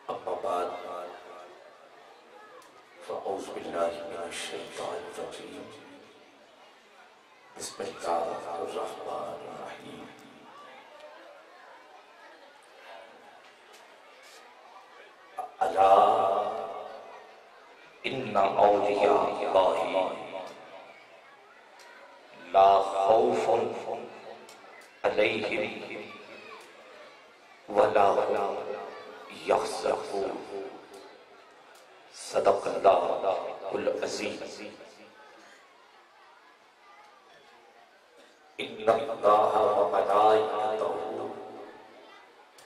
أما بعد فأعوذ بالله من الشيطان الرجيم بسم الله الرحمن الرحيم ألا إن أولياء الله لا خوف عليهم ولا هم يحزنون صدق الله العظيم إن الله وملائكته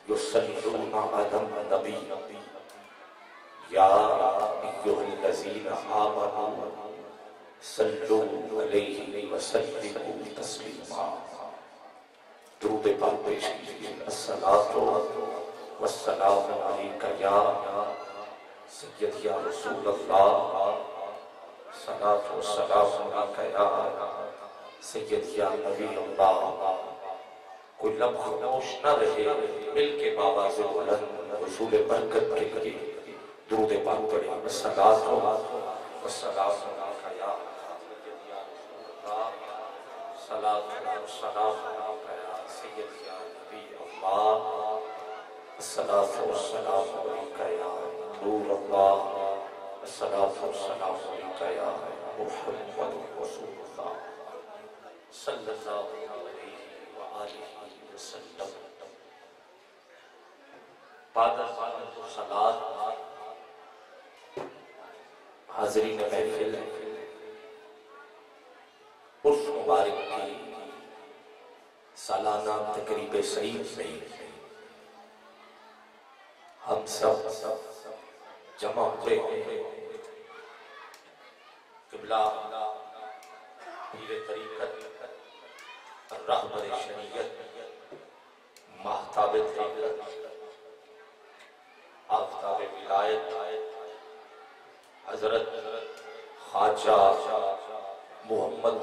يصلون على النبي يا أيها الذين آمنوا صلوا عليه وسلموا تسليما درود پاک پیش کیجیے الصلاۃ والسلام علیک یا سید یا رسول اللہ صلاۃ والسلام علیک یا سید یا نبی اللہ کوئی لمحہ خاموش نہ رہے مل کے بآواز بلند حصول برکت کے لیے درود پاک پڑھیں الصلاۃ والسلام علیک یا سید یا رسول اللہ صلاۃ والسلام علیک یا سید یا نبی اللہ الصلاۃ والسلام علیک یا نور اللہ الصلاۃ والسلام علیک یا محمد رسول اللہ صلی اللہ علیہ وآلہ وسلم بعد صلاۃ حاضرین محفل عرس مبارک کی سالانہ تقریب سعید میں ہم سب جمع ہوئے ہیں قبلہ پیر طریقت رہبر شریعت ماہتاب طریقت آفتاب ولایت حضرت خواجہ محمد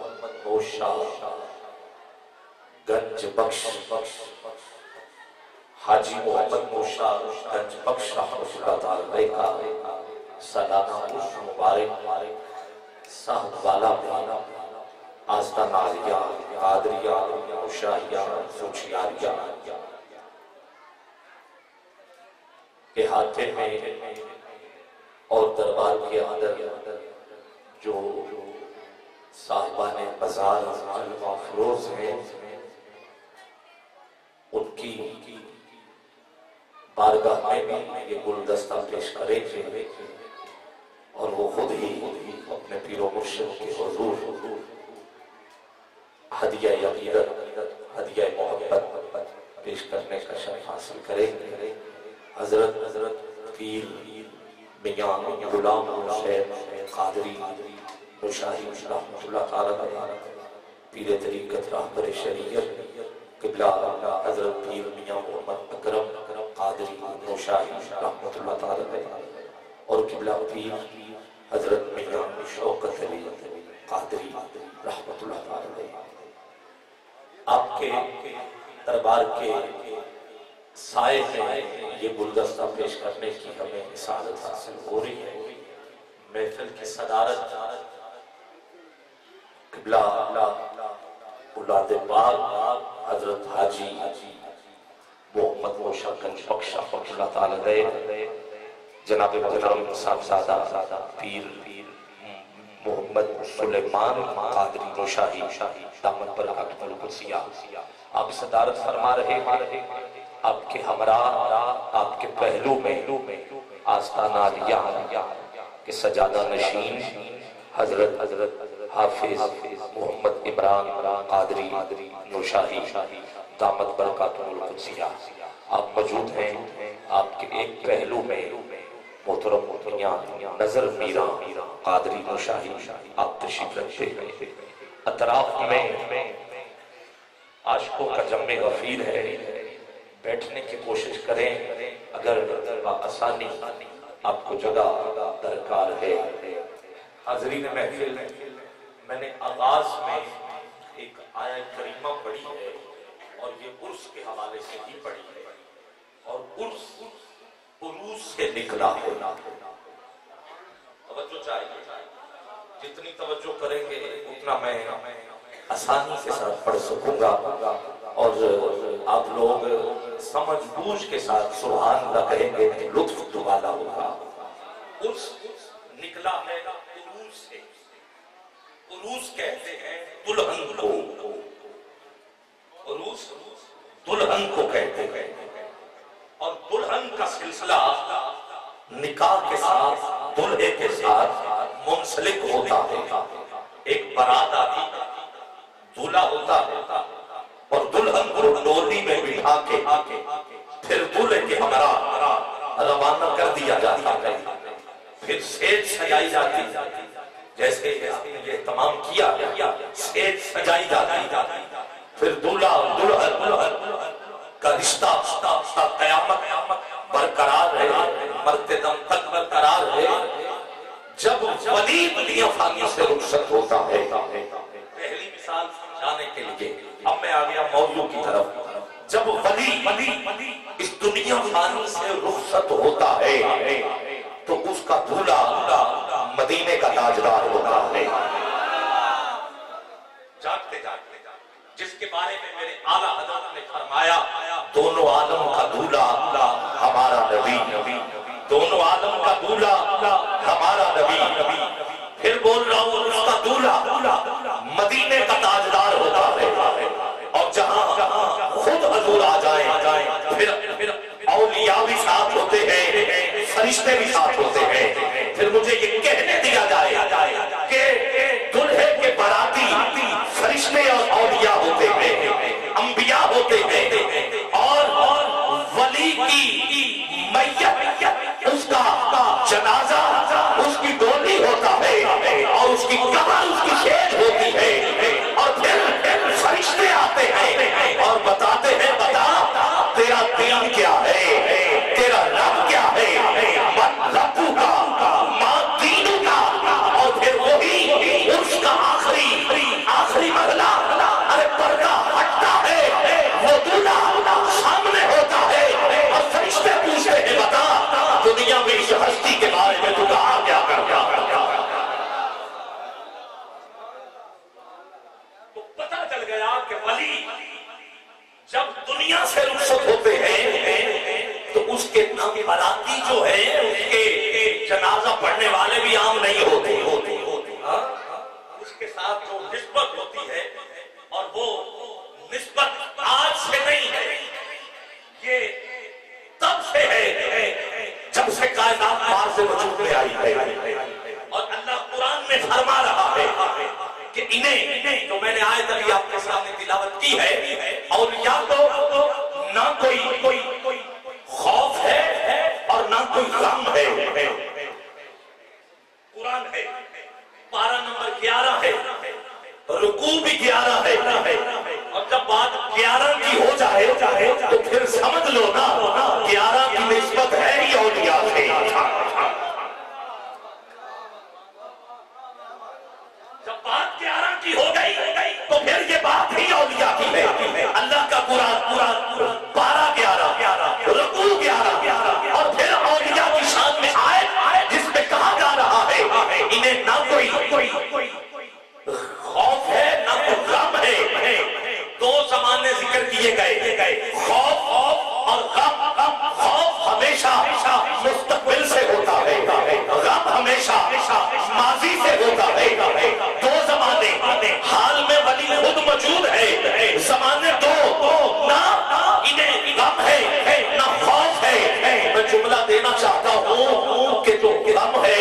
نوشا گنج بخش حاجی محمد نوشا گنج بخش رحمۃ اللہ تعالی کا سالانہ عرس مبارک صاحب والا میں آستانہ عالیہ قادریہ نوشاہیہ زوچیاریہ کے ہاتھے میں اور دربار کے اندر جو صاحبان بازار جلوہ افروز ہیں ان کی بارگاہ میں یہ گلدستہ پیش کریں گے اور وہ خود ہی اپنے پیر و مرشد کے حضور ہدیہ عقیدت ہدیہ محبت پیش کرنے کا شرف حاصل کریں گے حضرت پیر میاں غلام شیخ قادری نوشاہی رحمۃ اللہ تعالی پیر طریقت رہبر شریعت قبلہ حضرت پیر میاں محمد اکرم قادری نوشاہی رحمۃ اللہ تعالی اور قبلہ پیر حضرت میاں شوکت علی قادری رحمۃ اللہ تعالی آپ کے دربار کے سائے میں یہ گلدستہ پیش کرنے کی ہمیں سعادت حاصل ہو رہی ہے محفل کی صدارت قبلہ اولاد پاک حضرت حاجی محمد نوشا گنج بخش رحمۃ اللہ تعالی جناب محترم صاحبزادہ پیر محمد سلیمان قادری نوشاہی دامن برکاتہ القدسیہ آپ صدارت فرما رہے ہیں آپ کے ہمراہ آپ کے پہلو میں آستانہ عالیہ کے سجادہ نشین حضرت حافظ محمد عمران قادری نوشاہی دامت برکاتہ القدسیہ آپ موجود ہیں آپ کے ایک پہلو میں محترم میاں نظر میرا قادری نوشاہی آپ تشریف رکھتے ہیں اطراف میں عاشقوں کا جم غفیر ہے، بیٹھنے کی کوشش کریں اگر آسانی آپ کو جگہ درکار ہے۔ حاضرین محفل، میں نے آغاز میں ایک آیت کریمہ پڑھی ہے اور یہ عرس کے حوالے سے ہی پڑھی ہے، اور عروس سے نکلا ہے۔ توجہ چاہیے، جتنی توجہ کریں گے اتنا میں آسانی کے ساتھ پڑھ سکوں گا اور آپ لوگ سمجھ بوجھ کے ساتھ سبحان اللہ کہیں گے کہ لطف دوبالا ہوگا۔ عرس نکلا ہے عروس سے۔ عروس کہتے ہیں دلہن کو، عروس دلہن کو کہتے ہیں، اور دلہن کا سلسلہ نکاح کے ساتھ دلہے کے ساتھ منسلک ہوتا ہے۔ ایک بارات آتی، دولہا ہوتا ہے اور دلہن کو ڈولی میں بٹھا کے پھر دولہے کے ہمراہ روانہ کر دیا جاتا ہے۔ پھر سیج سجائی جاتی، جیسے آپ نے یہ تمام کیا، سیج سجائی جاتی، پھر دولہا دلہن کا رشتہ تا قیامت برقرار ہے، مرتے دم تک برقرار ہے۔ جب ولی دنیا فانی سے رخصت ہوتا ہے، پہلی مثال سمجھانے کے لیے اب میں آ گیا موضوع کی طرف۔ جب ولی اس دنیا فانی سے رخصت ہوتا ہے تو اس کا دولہا مدینے کا تاجدار ہوتا ہے۔ جانتے جس کے بارے میں میرے اعلیٰ حضرت نے فرمایا، دونوں عالم کا دولہا ہمارا نبی، دونوں عالم کا دولہا ہمارا نبی۔ پھر بول رہا ہوں، اس کا دولہا مدینے کا تاجدار ہوتا ہے، اور جہاں خود حضور آ جائیں پھر اولیاء بھی ساتھ ہوتے ہیں، فرشتے بھی ساتھ ہوتے ہیں۔ پھر مجھے یہ کہنے دیا جائے کہ دلہے کے باراتی فرشتے اور اولیاء ہوتے ہیں، انبیاء ہوتے ہیں، اور ولی کی میت، اس کا جنازہ، اس کی ڈولی ہوتا ہے، اور اس کی قبر، اس کی شیخ ہوتی ہے، اور پھر فرشتے آتے ہیں اور بتاتے ہیں، بتا تیرا دین کیا ہے، تیرا رب کیا ہے، من ربو کا، ماں دینو کا، اور پھر وہی عرس کا آخری مرحلہ، ارے پردہ ہٹتا ہے، وہ دولہا سامنے ہوتا ہے، اور فرشتے پوچھتے ہیں، بتا دنیا میں اس ہستی کے بارے میں تو کہا کیا کرتا۔ تو پتہ چل گیا کہ ولی جب دنیا سے رخصت ہوتے ہیں تو اس کے نام باراتی جو ہے، اس کے جنازہ پڑھنے والے بھی عام نہیں ہوتے، اس کے ساتھ جو نسبت ہوتی ہے، اور وہ نسبت آج سے نہیں ہے، یہ تب سے ہے جب سے کائنات باہر سے وجود میں آئی ہے۔ اور اللہ قرآن میں فرما رہا ہے کہ انہیں جو میں نے آیت ابھی آپ کے سامنے تلاوت کی ہے، اولیاء کو نہ کوئی خوف ہے اور نہ کوئی غم ہے۔ قرآن ہے، پارہ نمبر 11 ہے، رکوع بھی 11 ہے، اور جب بات 11 کی ہو جائے تو پھر سمجھ لو نا 11 کی نسبت ہے ہی اولیاء سے۔ جب بات 11 کی ہو گئی تو پھر یہ بات ہی اولیاء کی ہے۔ اللہ کا قرآن 12-11، رکوع 11، اور پھر اولیاء کی شان میں آیت جس میں کہا جا رہا ہے انہیں نہ کوئی خوف ہے نہ کوئی غم ہے۔ دو زمانے ذکر کیے گئے، خوف اور غم۔ خوف ہمیشہ مستقبل سے ہوتا ہے، غم ہمیشہ ماضی سے ہوتا ہے۔ دو زمانے، حال میں ولی خود موجود ہے، زمانے دو، نہ انہیں غم ہے نہ خوف ہے۔ میں جملہ دینا چاہتا ہوں کہ جو غم ہے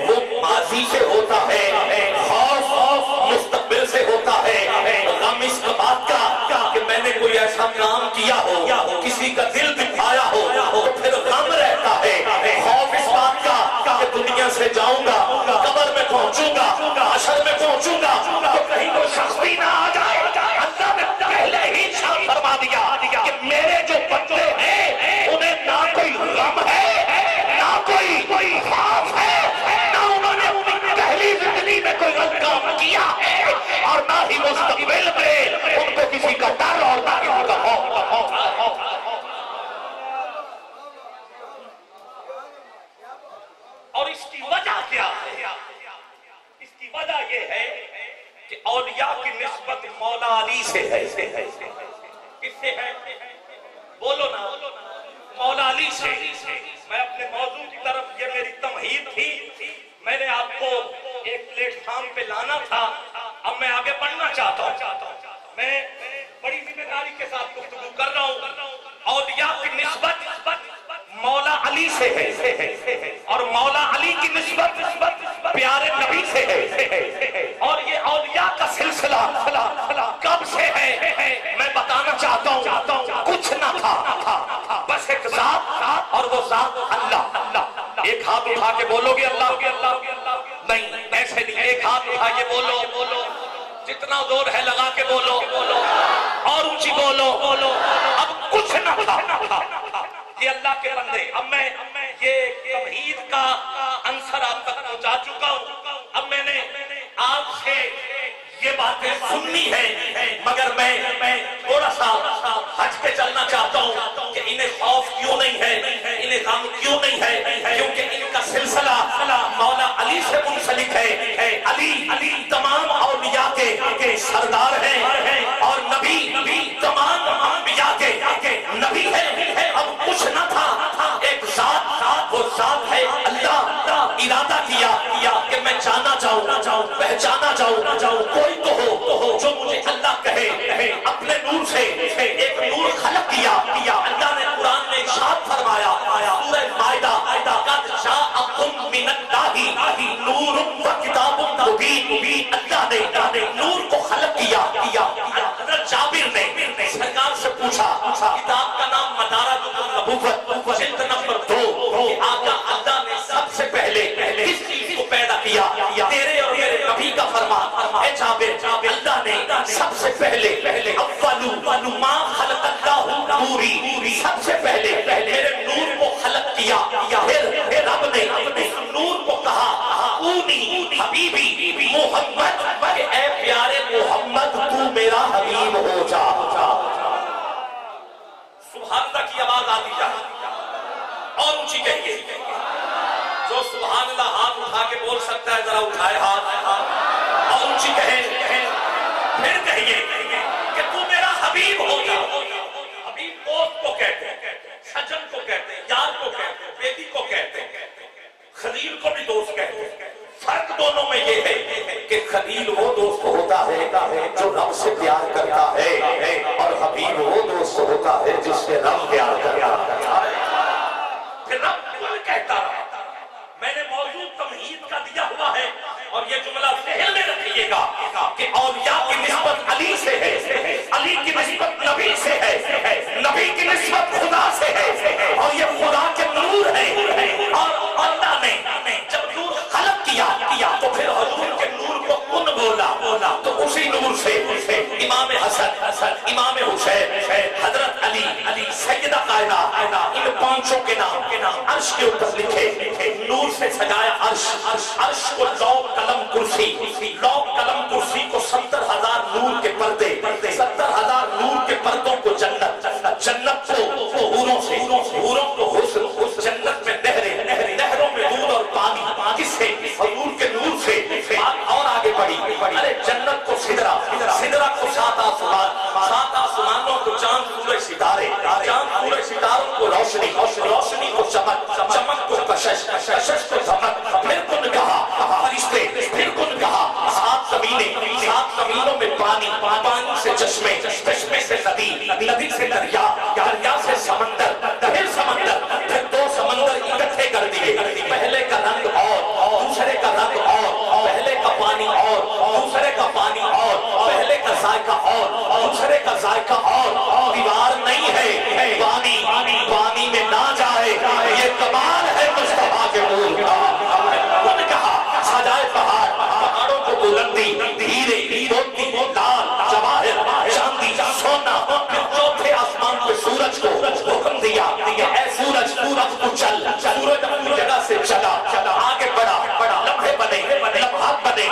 وہ ماضی سے ہوتا ہے، خوف مستقبل سے ہوتا ہے۔ غم اس بات کا کہ میں نے کوئی ایسا کام کیا ہو، کسی کا دل دکھایا ہو، تو پھر غم رہتا ہے۔ خوف اس بات کا کہ دنیا سے جاؤں گا، قبر میں پہنچوں گا، حشر میں پہنچوں گا، تو کہیں کوئی شخص بھی نہ آ جائے، اللہ نے پہلے ہی اور اس کی وجہ کیا ہے؟ اس کی وجہ یہ ہے کہ اولیاء کی نسبت مولا علی سے ہے. کس سے ہے؟ بولو نا. مولا علی سے. میں اپنے موضوع کی طرف، یہ میری تمہید تھی، میں نے آپ کو ایک پلیٹ فارم پہ لانا تھا. اب میں آگے بڑھنا چاہتا ہوں. میں بڑی ذمہ داری کے ساتھ گفتگو کر رہا ہوں. اولیاء کی نسبت مولا علی سے ہے اور مولا علی کی نسبت پیارے نبی سے ہے. اور یہ اولیاء کا سلسلہ کب سے ہے میں بتانا چاہتا ہوں. کچھ نہ تھا، بس ایک ذات، اور وہ ذات اللہ. ایک ہاتھ اٹھا کے بولو گے اللہ؟ نہیں، ایسے نہیں. ایک ہاتھ اٹھا کے بولو، جتنا زور ہے لگا کے بولو، اور اونچی بولو. اب کچھ نہ تھا. یہ اللہ کے بندے، اب میں یہ تمہید کا عنصر آپ تک پہنچا چکا ہوں. اب میں نے آپ سے یہ باتیں سننی ہے، مگر میں تھوڑا سا ہٹ کے چلنا چاہتا ہوں کہ انہیں خوف کیوں نہیں ہے، انہیں غم کیوں نہیں ہے، کیونکہ ان کا سلسلہ مولا علی سے منسلک ہے. علی تمام اولیاء کے سردار ہیں اور نبی تمام انبیاء کے نبی ہے. اب کچھ نہ تھا، ایک ذات، وہ ذات ہے اللہ. ارادہ کیا کہ میں جانا چاہوں، پہچانا چاہوں. کوئی تو ہو جو مجھے اللہ کہے. اپنے نور سے ایک نور خلق کیا. اللہ نے قرآن میں ارشاد فرمایا، سورہ مائدہ، قد جاءکم من اللہ نور و کتاب مبین. اللہ نے نور کو خلق کیا. حضرت جابر نے سرکار سے پوچھا، کتاب کا نام مدارج النبوت، جلد نمبر 2، آقا اللہ نے سب سے پہلے کس چیز کو پیدا کیا؟ تیرے اور میرے نبی کا فرمان. اے جابر، اللہ نے سب سے پہلے اولو ما خلق اللہ نوری، سب سے پہلے میرے نور کو خلق کیا. پھر رب نے اس نور کو کہا اونی حبیبی محمد، کہ اے پیارے محمد تو میرا حبیب ہو جا. سبحان اللہ کی آواز آتی جا، اور اونچی کہیے. جو سبحان اللہ ہاتھ اٹھا کے بول سکتا ہے ذرا اٹھائے ہاتھ، اور اونچی کہیں. پھر کہیے کہ تو میرا حبیب ہو جا. حبیب دوست کو کہتے ہیں، سجن کو کہتے ہیں، یار کو کہتے ہیں، بیٹی کو کہتے ہیں. خلیل کو بھی دوست کہتے ہیں. فرق دونوں میں یہ ہے کہ خلیل وہ دوست ہوتا ہے جو رب سے پیار کرتا ہے، اور حبیب وہ دوست ہوتا ہے جس سے رب پیار کرتا ہے. پھر رب کیوں کہتا رہا؟ میں نے موضوع تمہید کا دیا ہوا ہے، اور یہ جملہ ذہن میں رکھیے گا کہ اولیاء کی نسبت علی سے ہے، علی کی نسبت نبی سے ہے، نبی کی نسبت خدا سے ہے، اور یہ خدا کے نور ہے. اور اللہ نے جب نور خلق کیا تو پھر حضور کے نور کو کن بولا، تو اسی نور سے امام حسن، امام حسین، حضرت علی، سیدہ قائنہ، ان پانچوں کے نام عرش کے اوپر لکھے. نور سے سجایا عرش کو لوح قلم کرسی کو 70,000 نور کے پردے، 70,000 نور کے پردوں کو جنت کو حوروں کو حسن. جنت میں نہروں میں دودھ اور پانی. کس سے؟ حضور کے نور سے. اور آگے بڑھی. ارے جنت کو سدرہ کو 7 آسمانوں کو چاند سورج ستارے، چاند سورج ستاروں کو روشنی کو چمک کو کشش کو دھمک. پھر کن کہا فرشتے، پھر کن کہا 7 زمینوں میں پانی سے چشمے سے ندی سے دریا سے سمندر، پھر 2 سمندر اکٹھے کر دیے. پہلے کا رنگ اور دوسرے کا رنگ اور، پہلے کا پانی اور دوسرے کا پانی اور، پہلے کا ذائقہ اور دوسرے کا ذائقہ اور. دیوار نہیں ہے پانی میں نہ جائے، یہ کمال ہے مصطفیٰ کے نور کا. انہوں نے کہا سجائے پہاڑوں کو بلندی، ہیرے موتی لال جواہر چاندی سونا. پھر چوتھے آسمان پہ سورج کو حکم دیا کہ اے سورج تو چل. سورج اپنی جگہ سے چلا، آگے بڑھا. لمحے لمحات بنے.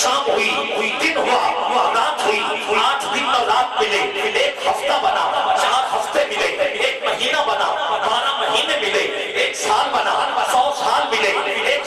شام ہوئی، دن ہوا، رات ہوئی. 8 دن اور رات ملے. 1 ہفتہ بنا، 4 ہفتے ملے. 1 مہینہ بنا، 12 مہینے ملے. 1 سال بنا، 100 سال ملے. 1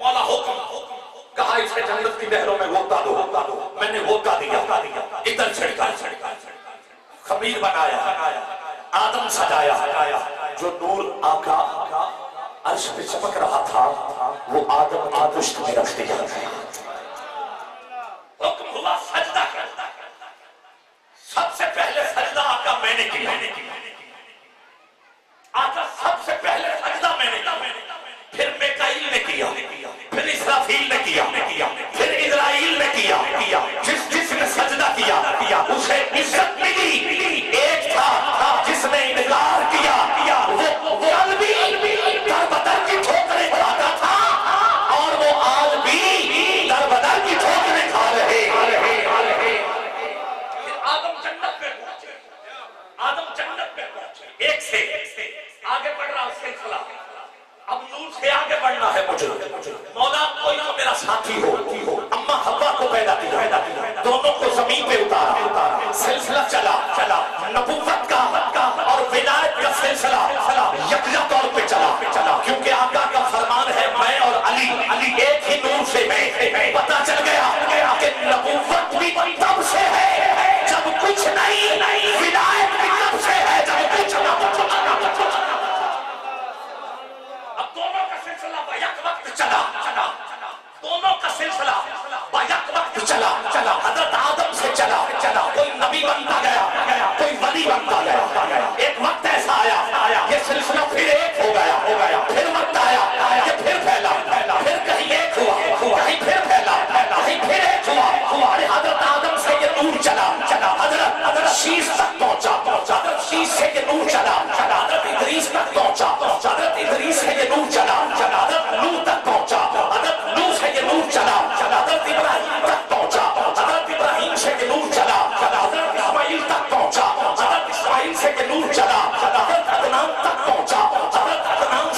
مولا حکم کہا اسے جنت کی نہروں میں غوطہ دو، میں نے غوطہ دیا، ادھر چھڑکا، خمیر بنایا، آدم سجایا، جو نور آقا عرش پہ چمک رہا تھا وہ آدم کی پشت میں رکھ دیا۔ حکم ہوا سجدہ کرنا، سب سے پہلے سجدہ آقا میں نے کیا، آقا سب سے پہلے سجدہ میں نے کیا، پھر میکائیل نے کیا، پھر اسرافیل نے کیا، پھر اسرائیل نے کیا، جس نے سجدہ کیا اسے عزت ملی۔ ایک تھا جس نے انکار کیا، وہ قلبی در بدر کی ٹھوکریں کھاتا تھا، اور وہ آج بھی در بدر کی ٹھوکریں کھا رہے۔ آدم جنت میں پہنچے، آدم جنت میں پہنچے، ایک سے آگے بڑھ رہا سلسلہ، اب نور سے آگے بڑھنا ہے مجھے، مولا کوئی تو میرا ساتھی ہو۔ اماں حوا کو پیدا کیا، دونوں کو زمین پہ اتارا، سلسلہ چلا، نبوت کا اور ولایت کا سلسلہ یکجا طور پہ چلا، کیونکہ آقا کا فرمان ہے میں اور علی ایک ہی نور سے ہیں۔ پتہ چل گیا کہ نبوت بھی تب سے ہے جب کچھ نہیں، ولایت بھی تب سے ہے جب کچھ نہ۔ اب دونوں کا سلسلہ بیک وقت چلا، دونوں کا سلسلہ بیک وقت چلا، حضرت آدم سے چلا، کوئی نبی بنتا گیا، کوئی ولی بنتا گیا، ایک وقت ایسا آیا یہ سلسلہ پھر ایک ہو گیا، پھر وقت آیا یہ پھر پھیلا، پھر کہیں ایک ہوا، کہیں پھر پھیلا، کہیں پھر ایک ہوا، حضرت آدم سے یہ نور چلا، حضرت شیش تک پہنچا، حضرت شیش سے یہ نور چلا، حضرت ادریس تک پہنچا، حضرت ادریس سے یہ نور چلا، حضرت نوح تک پہنچا، حضرت نوح سے یہ نور چلا، حضرت ابراہیم تک پہنچا، حضرت ابراہیم سے یہ نور چلا، حضرت اسماعیل تک پہنچا، حضرت اسماعیل سے یہ نور چلا، حضرت عدنان تک پہنچا، حضرت عدنان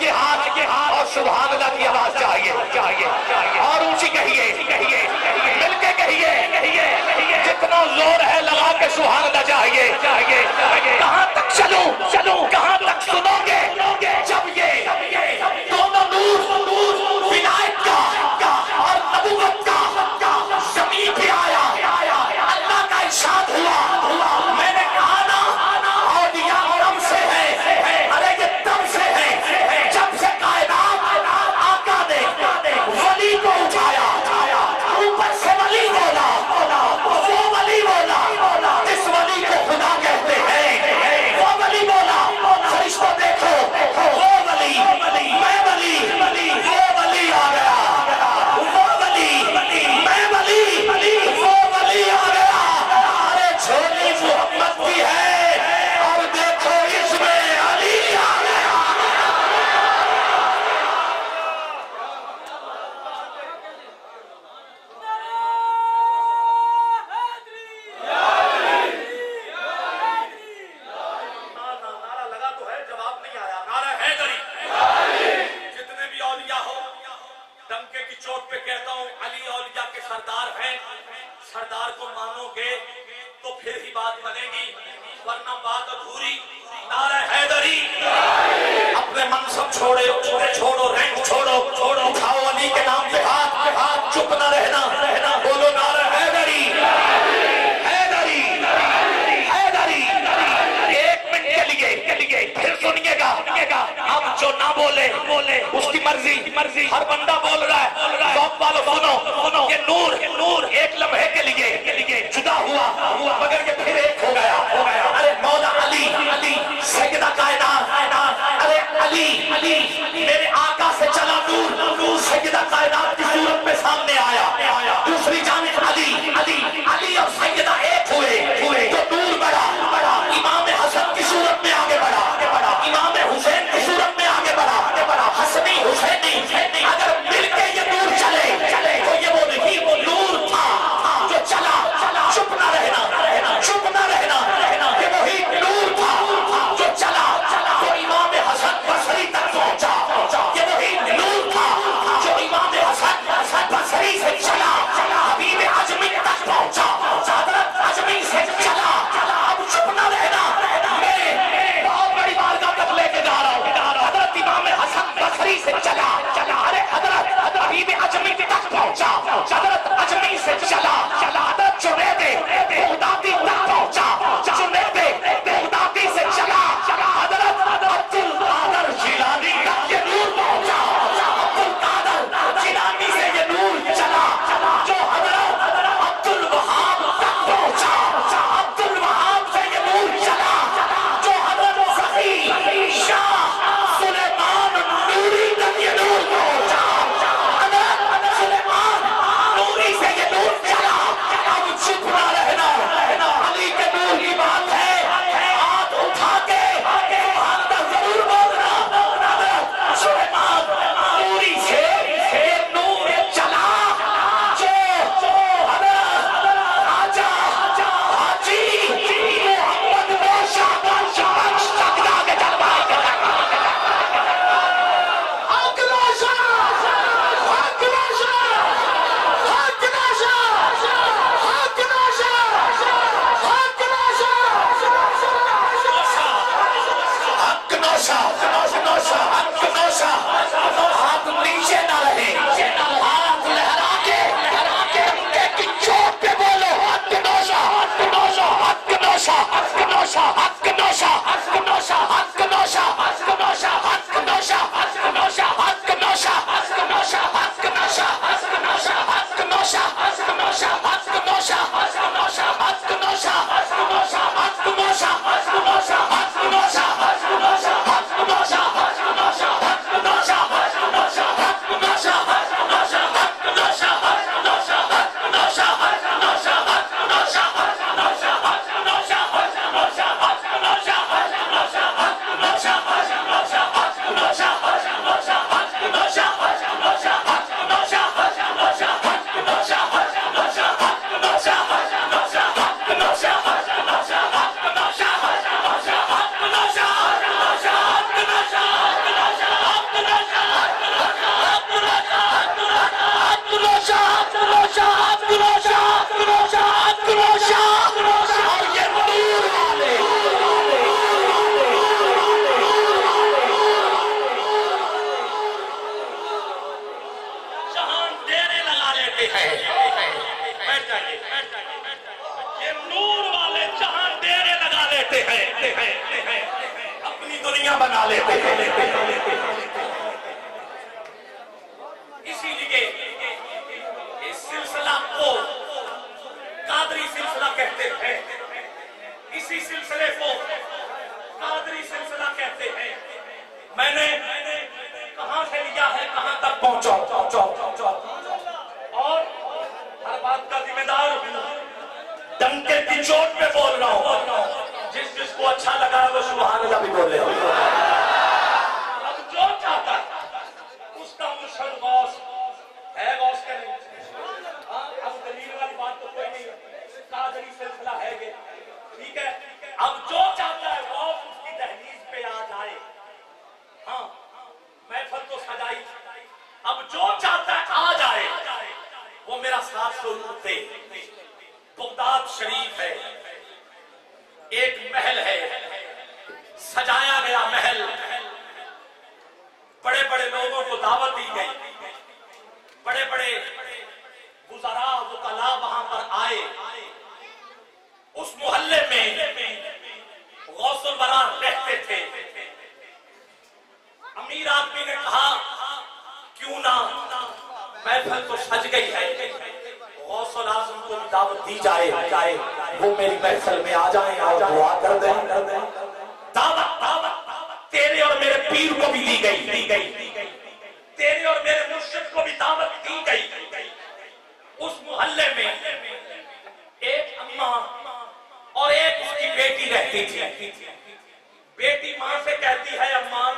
یہ ہاتھ اور سبحان اللہ کی آواز چاہیے اور اونچی کہیے مل کے کہیے جتنا زور ہے لگا کے سبحان اللہ چاہیے کہاں تک چلوں کہاں تک سنو گے جب یہ دونوں نور ولایت کا اور نبوت کا زمین پہ آیا اللہ کا ارشاد ہوا میں نے کہا نا اولیاء تم سے ہے ارے یہ تم سے ہے جب سے کائنات آقا نے ولی کو اٹھایا اوپر سے ولی بولا وہ ولی بولا اس ولی کو خدا کہتے ہیں وہ ولی بولا فرشتوں دیکھو وہ ولی میں ولی وہ ولی آ گیا وہ ولی میں ولی وہ ولی آ گیا ارے چھوٹی محمد کی ہے اور دیکھو اس میں علی آ گیا نعرہ لگا تو ہے جواب نہیں آیا نعرہ حیدری جتنے بھی اولیاء ہو ڈنکے کی چوٹ پہ کہتا ہوں علی اولیاء کے سردار ہیں سردار کو مانو گے تو پھر ہی بات بنے گی ورنہ بات ادھوری نعرہ حیدری اپنے منصب چھوڑو رینک چھوڑو اٹھاؤ علی کے نام پہ ہاتھ چپ نہ رہنا بولو نعرہ حیدری ایک منٹ کے لیے پھر سنیے گا اب جو نہ بولے اس کی مرضی ہر بندہ بول رہا ہے ذوق والو سنو یہ نور ایک لمحے کے لیے جدا ہوا مگر یہ پھر ایک ہو گیا ارے مولا علی سیدہ کائنات ارے علی میرے آقا سے چلا نور سیدہ کائنات کی صورت میں سامنے آیا دوسری جانب علی اور سیدہ ایک ہوئے تو نور بڑا امام حسن کی صورت میں آگے بڑھا امام حسین کی صورت میں آگے بڑھا حسنی حسینی اگر مل کے یہ نور چلے تو یہ وہ نہیں نور تھا جو چلا چپ نہ رہنا یہ وہی نور تھا جو چلا تو امام حسن بصری تک پہنچا یہ وہی نور تھا جو امام حسن اپنی دنیا بنا لیتے ہیں. اسی لیے اس سلسلہ کو قادری سلسلہ کہتے ہیں. اسی سلسلے کو قادری سلسلہ کہتے ہیں. میں نے کہاں سے لیا ہے کہاں تک پہنچا اور ہر بات کا ذمہ دار ہوں. ڈنکے کی چوٹ پہ بول رہا ہوں. جس کو اچھا لگا ہے وہ سبحان اللہ بھی بولے. اب جو چاہتا ہے اس کا مرشد غوث ہے. غوث کے نہیں. اب دلیل والی بات تو کوئی نہیں. قادری سلسلہ ہے یہ ٹھیک ہے. اب جو چاہتا ہے غوث اس کی دہلیز پہ آ جائے. ہاں محفل تو سجائی. اب جو چاہتا ہے آ جائے وہ میرا ساتھ ضرور دے. بغداد شریف ہے ایک محل ہے سجایا گیا محل. بڑے بڑے لوگوں کو دعوت دی گئی. بڑے بڑے وزراء وکلاء وہاں پر آئے. اس محلے میں غوث الورا رہتے تھے. امیر آدمی نے کہا کیوں نہ محفل تو سج گئی ہے غوث الاعظم کو بھی دعوت دی جائے وہ میری محفل میں آ جائیں اور دعا کر دیں. دعوت تیرے اور میرے پیر کو بھی دی گئی. تیرے اور میرے مرشد کو بھی دعوت دی گئی. اس محلے میں ایک اماں اور ایک اس کی بیٹی رہتی تھی. بیٹی ماں سے کہتی ہے اماں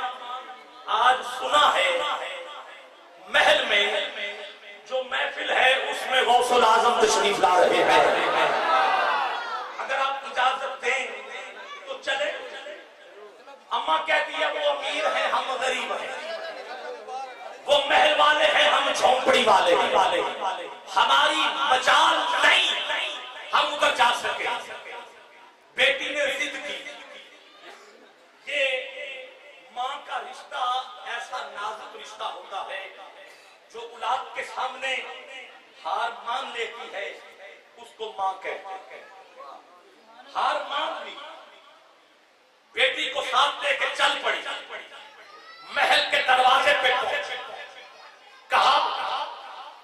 آج سنا ہے محل میں جو محفل ہے اس میں غوث الاعظم تشریف لا رہے ہیں. اگر آپ اجازت دیں تو چلے. اماں کہتی ہے وہ امیر ہیں ہم غریب ہیں. وہ محل والے ہیں ہم جھونپڑی والے. ہماری مجال نہیں ہم ادھر جا سکے. بیٹی نے ضد کی. یہ ماں کا رشتہ ایسا نازک رشتہ ہوتا ہے جو اولاد کے سامنے ہار مان لیتی ہے اس کو ماں کہتے ہیں. ہار مان لی. بیٹی کو ساتھ لے کے چل پڑی. محل کے دروازے پہ پہنچی. کہا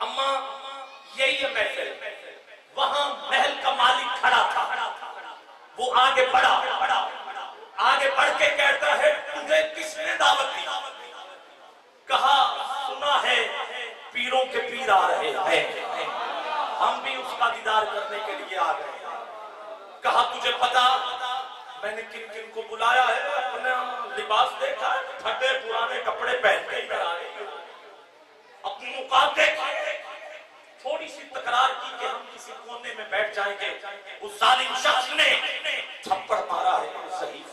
اماں یہی ہے محفل. وہاں محل کا مالک کھڑا تھا. وہ آگے بڑھا. آگے بڑھ کے کہتا ہے تجھے کس نے دعوت دی؟ کہا سنا ہے پیروں کے پیر آ رہے ہیں ہم بھی اس کا دیدار کرنے کے لیے آ گئے. کہا تجھے پتا میں نے کن کن کو بلایا ہے؟ اپنا لباس دیکھا ہے پھٹے پرانے کپڑے پہن کے ادھر آئے. اپنی اوقات دیکھا. تھوڑی سی تکرار کی کہ ہم کسی کونے میں بیٹھ جائیں گے. اس ظالم شخص نے تھپڑ مارا ہے. صحیح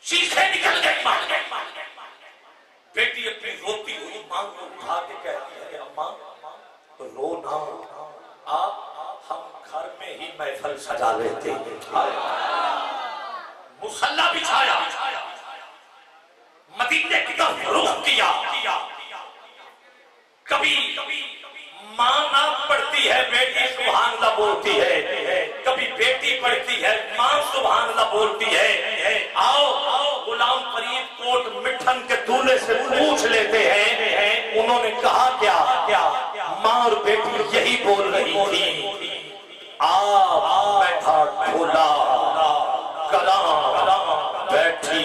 چیخیں نکل گئی. بیٹی اپنی روتی ہوئی ماں کو اٹھا کے کہتی ہے اماں رو نہ. آپ ہم گھر میں ہی محفل سجا لیتے ہیں. مصلی بچھایا. مدینے کی طرف رخ کیا. کبھی ماں نام پڑھتی ہے بیٹی سبحان اللہ بولتی ہے. کبھی بیٹی پڑھتی ہے ماں سبحان اللہ بولتی ہے. آؤ غلام فرید کوٹ مٹھن کے دولے سے پوچھ لیتے ہیں انہوں نے کہا کیا ماں اور بیٹی یہی بول رہی تھی آپ بیٹھا کھولا کلاں بیٹھی